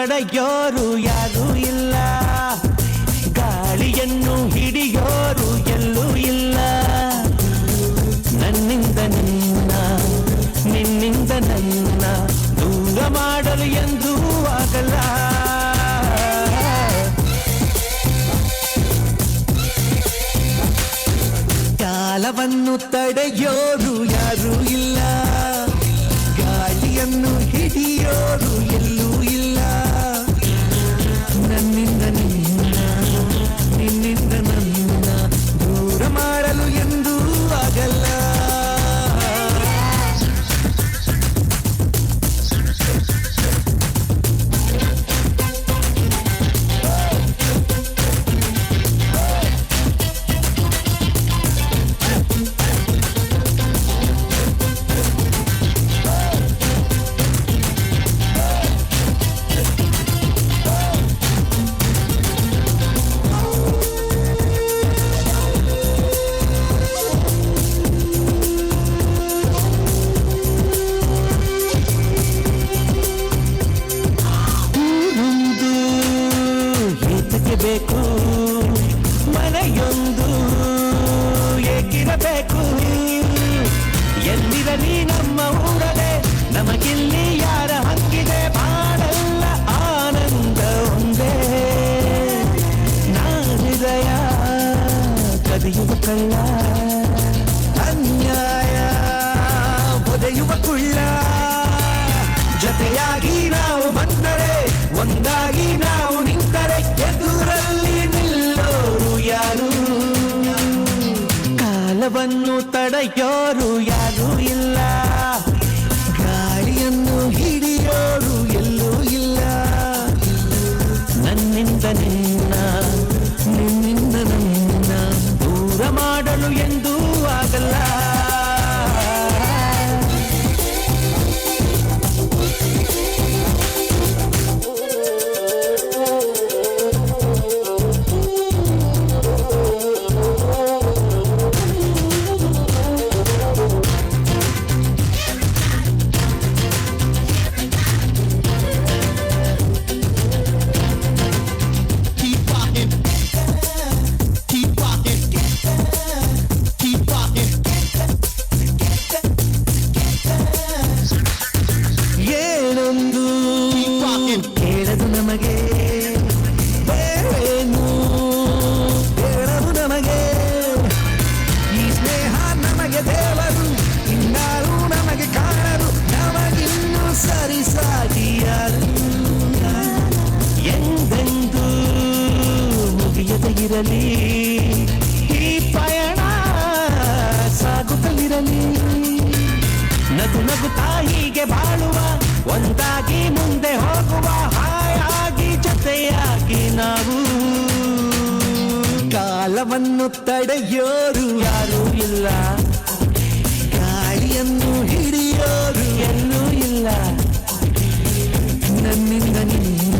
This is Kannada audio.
ತಡೆಯೋರು ಯಾರೂ ಇಲ್ಲ, ಗಾಳಿಯನ್ನು ಹಿಡಿಯೋರು ಎಲ್ಲೂ ಇಲ್ಲ. ನನ್ನಿಂದ ನಿನ್ನ, ನಿನ್ನಿಂದ ನನ್ನ ದೂರ ಮಾಡಲು ಎಂದೂ ಆಗಲ್ಲ. ಕಾಲವನ್ನು ತಡೆಯೋರು ಯಾರೂ ಇಲ್ಲ, ಗಾಳಿಯನ್ನು ಹಿಡಿಯೋರು ಎಲ್ಲೂ ಇಲ್ಲ. ನನ್ನಿಂದ ನಿನ್ನ, ನಿನ್ನಿಂದ ನನ್ನ ದೂರ ಮಾಡಲು ಎಂದೂ ಆಗಲ್ಲ. ಬೇಕು ಮನೆಯೊಂದು ಏಕಿರಬೇಕು, ಎಲ್ಲಿರಲಿ ನಮ್ಮ ಊರಲೆ ನಮಗಿಲ್ಲಿ ಯಾರ ಹಂಗಿದೆ. ಬಾಳೆಲ್ಲ ಆನಂದ ಒಂದೇ, ನಾ ಹೃದಯ ಕದಿಯುವ ಕಳ್ಳ, ಅನ್ಯಾಯ ಒದೆಯುವ ಕುಳ್ಳ. ಜೊತೆಯಾಗಿ ನಾವು ಬಂದರೆ, ಒಂದಾಗಿ ನಾವು ನಿಂತರೆ, ಎದುರಲ್ಲಿ ನಿಲ್ಲೋರು ಯಾರು. ಕಾಲವನ್ನು ತಡೆಯೋರು ಯಾರೂ ಇಲ್ಲ, ಗಾಳಿಯನ್ನು ಹಿಡಿಯೋರು ಎಲ್ಲೂ ಇಲ್ಲ. ನನ್ನಿಂದ ನಿನ್ನ, ನಿನ್ನಿಂದ ನನ್ನ ದೂರ ಮಾಡಲು ಎಂದೂ ಆಗಲ್ಲ. ಕೇಳದು ನಮಗೆ ಏನು ಹೇಳದು ನಮಗೆ, ಈ ಸ್ನೇಹ ನಮಗೆ ದೇವರು, ಇನ್ನಾರು ನಮಗೆ ಕಾಣರು, ನಮಗಿನ್ನು ಸರಿಸಾಗಿಯಾರು. ಎಂದೆಂದೂ ಮುಗಿಯದೆ ಇರಲಿ ಈ ಪಯಣ, ಸಾಗುತ್ತಲಿರಲಿ. ನಗು ನಗುತ್ತಾ ಹೀಗೆ ಬಾಳುವ, ಒಂದಾಗಿ ಮುಂದೆ ಹೋಗುವ, ಹಾಯಾಗಿ ಜೊತೆಯಾಗಿ ನಾವು. ಕಾಲವನ್ನು ತಡೆಯೋರು ಯಾರೂ ಇಲ್ಲ, ಗಾಳಿಯನ್ನು ಹಿಡಿಯೋರು ಎಲ್ಲೂ ಇಲ್ಲ. ನನ್ನಿಂದ ನಿನ್ನ